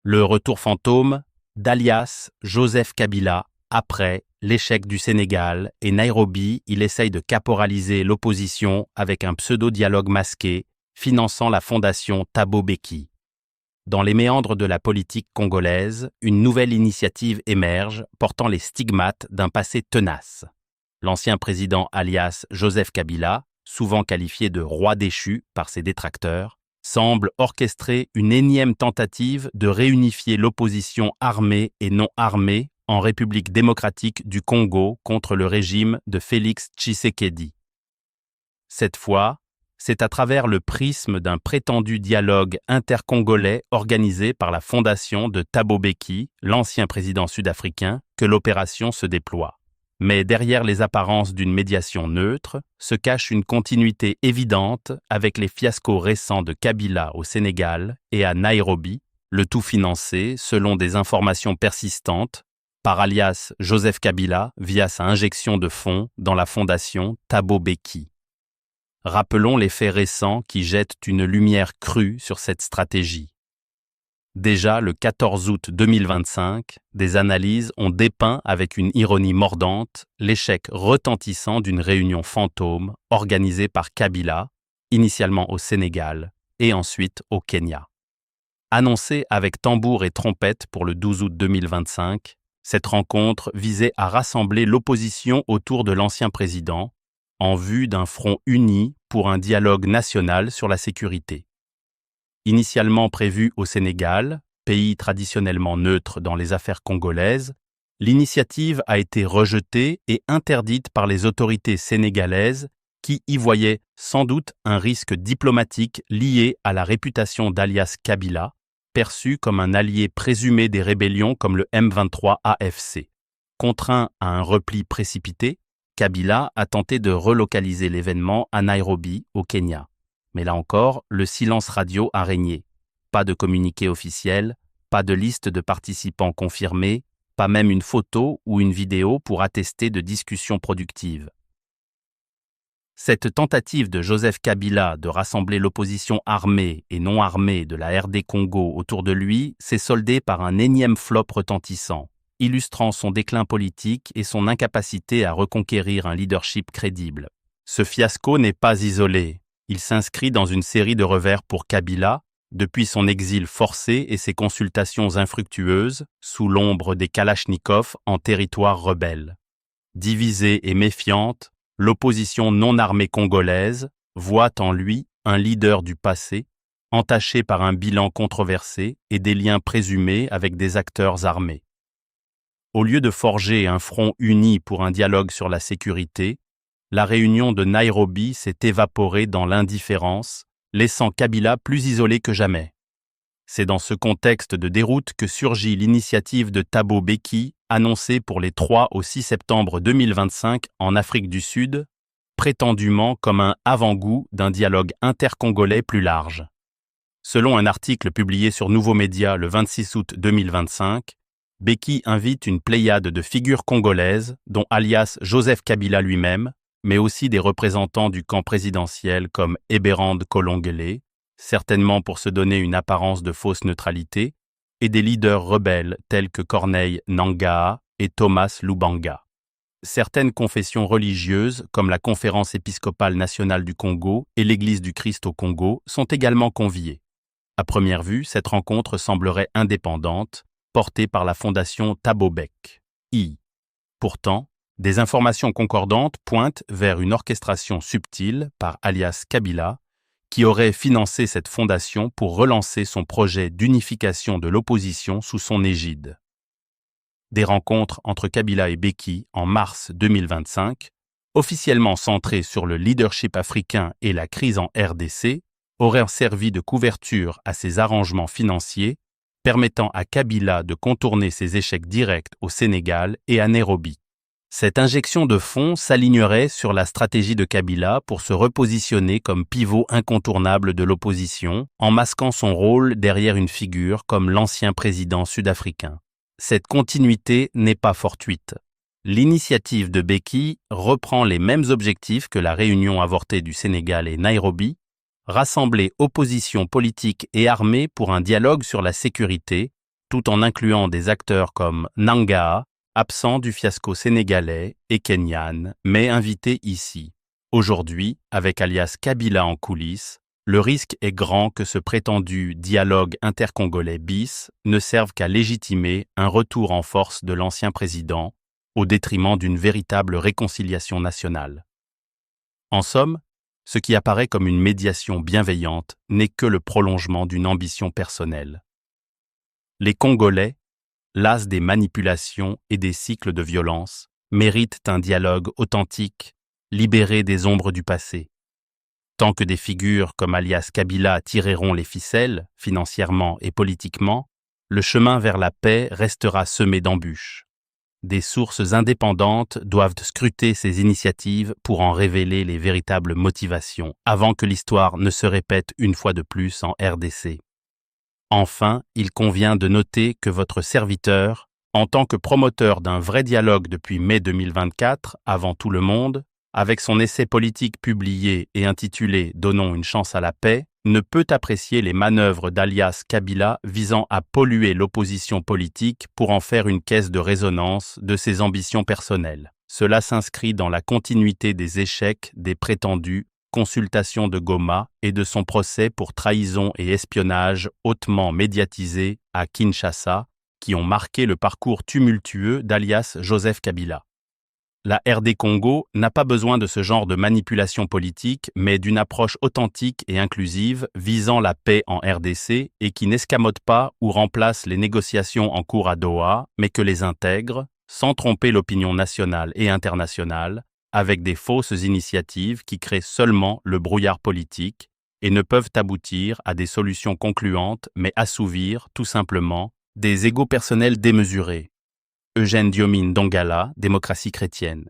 Le retour fantôme d'alias Joseph Kabila après l'échec du Sénégal et Nairobi, il essaye de caporaliser l'opposition avec un pseudo-dialogue masqué finançant la fondation Thabo Mbeki. Dans les méandres de la politique congolaise, une nouvelle initiative émerge portant les stigmates d'un passé tenace. L'ancien président alias Joseph Kabila, souvent qualifié de roi déchu par ses détracteurs, semble orchestrer une énième tentative de réunifier l'opposition armée et non armée en République démocratique du Congo contre le régime de Félix Tshisekedi. Cette fois, c'est à travers le prisme d'un prétendu dialogue intercongolais organisé par la fondation de Thabo Mbeki, l'ancien président sud-africain, que l'opération se déploie. Mais derrière les apparences d'une médiation neutre se cache une continuité évidente avec les fiascos récents de Kabila au Sénégal et à Nairobi, le tout financé, selon des informations persistantes, par alias Joseph Kabila via sa injection de fonds dans la fondation Thabo Mbeki. Rappelons les faits récents qui jettent une lumière crue sur cette stratégie. Déjà le 14 août 2025, des analyses ont dépeint avec une ironie mordante l'échec retentissant d'une réunion fantôme organisée par Kabila, initialement au Sénégal et ensuite au Kenya. Annoncée avec tambour et trompette pour le 12 août 2025, cette rencontre visait à rassembler l'opposition autour de l'ancien président en vue d'un front uni pour un dialogue national sur la sécurité. Initialement prévue au Sénégal, pays traditionnellement neutre dans les affaires congolaises, l'initiative a été rejetée et interdite par les autorités sénégalaises qui y voyaient sans doute un risque diplomatique lié à la réputation d'alias Kabila, perçu comme un allié présumé des rébellions comme le M23 AFC. Contraint à un repli précipité, Kabila a tenté de relocaliser l'événement à Nairobi, au Kenya. Mais là encore, le silence radio a régné. Pas de communiqué officiel, pas de liste de participants confirmés, pas même une photo ou une vidéo pour attester de discussions productives. Cette tentative de Joseph Kabila de rassembler l'opposition armée et non armée de la RD Congo autour de lui s'est soldée par un énième flop retentissant, illustrant son déclin politique et son incapacité à reconquérir un leadership crédible. Ce fiasco n'est pas isolé. Il s'inscrit dans une série de revers pour Kabila, depuis son exil forcé et ses consultations infructueuses sous l'ombre des Kalachnikovs en territoire rebelle. Divisée et méfiante, l'opposition non armée congolaise voit en lui un leader du passé, entaché par un bilan controversé et des liens présumés avec des acteurs armés. Au lieu de forger un front uni pour un dialogue sur la sécurité, la réunion de Nairobi s'est évaporée dans l'indifférence, laissant Kabila plus isolé que jamais. C'est dans ce contexte de déroute que surgit l'initiative de Thabo Mbeki, annoncée pour les 3 au 6 septembre 2025 en Afrique du Sud, prétendument comme un avant-goût d'un dialogue intercongolais plus large. Selon un article publié sur Nouveaux Médias le 26 août 2025, Mbeki invite une pléiade de figures congolaises, dont alias Joseph Kabila lui-même, mais aussi des représentants du camp présidentiel comme Eberhard Kolongele, certainement pour se donner une apparence de fausse neutralité, et des leaders rebelles tels que Corneille Nangaa et Thomas Lubanga. Certaines confessions religieuses, comme la Conférence épiscopale nationale du Congo et l'Église du Christ au Congo, sont également conviées. À première vue, cette rencontre semblerait indépendante, portée par la fondation Thabo Mbeki. Pourtant, des informations concordantes pointent vers une orchestration subtile par alias Kabila, qui aurait financé cette fondation pour relancer son projet d'unification de l'opposition sous son égide. Des rencontres entre Kabila et Mbeki en mars 2025, officiellement centrées sur le leadership africain et la crise en RDC, auraient servi de couverture à ces arrangements financiers, permettant à Kabila de contourner ses échecs directs au Sénégal et à Nairobi. Cette injection de fonds s'alignerait sur la stratégie de Kabila pour se repositionner comme pivot incontournable de l'opposition, en masquant son rôle derrière une figure comme l'ancien président sud-africain. Cette continuité n'est pas fortuite. L'initiative de Mbeki reprend les mêmes objectifs que la réunion avortée du Sénégal et Nairobi, rassembler opposition politique et armée pour un dialogue sur la sécurité, tout en incluant des acteurs comme Nangaa, absent du fiasco sénégalais, et Kenyan, mais invité ici. Aujourd'hui, avec alias Kabila en coulisses, le risque est grand que ce prétendu dialogue intercongolais bis ne serve qu'à légitimer un retour en force de l'ancien président, au détriment d'une véritable réconciliation nationale. En somme, ce qui apparaît comme une médiation bienveillante n'est que le prolongement d'une ambition personnelle. Les Congolais, las des manipulations et des cycles de violence, méritent un dialogue authentique, libéré des ombres du passé. Tant que des figures comme alias Kabila tireront les ficelles, financièrement et politiquement, le chemin vers la paix restera semé d'embûches. Des sources indépendantes doivent scruter ces initiatives pour en révéler les véritables motivations, avant que l'histoire ne se répète une fois de plus en RDC. Enfin, il convient de noter que votre serviteur, en tant que promoteur d'un vrai dialogue depuis mai 2024, avant tout le monde, avec son essai politique publié et intitulé « Donnons une chance à la paix », ne peut apprécier les manœuvres d'alias Kabila visant à polluer l'opposition politique pour en faire une caisse de résonance de ses ambitions personnelles. Cela s'inscrit dans la continuité des échecs des prétendues consultations de Goma et de son procès pour trahison et espionnage hautement médiatisé à Kinshasa, qui ont marqué le parcours tumultueux d'alias Joseph Kabila. La RD Congo n'a pas besoin de ce genre de manipulation politique, mais d'une approche authentique et inclusive visant la paix en RDC et qui n'escamote pas ou remplace les négociations en cours à Doha, mais que les intègre, sans tromper l'opinion nationale et internationale, avec des fausses initiatives qui créent seulement le brouillard politique et ne peuvent aboutir à des solutions concluantes, mais assouvir, tout simplement, des égos personnels démesurés. Eugène Diomine Dongala, Démocratie chrétienne.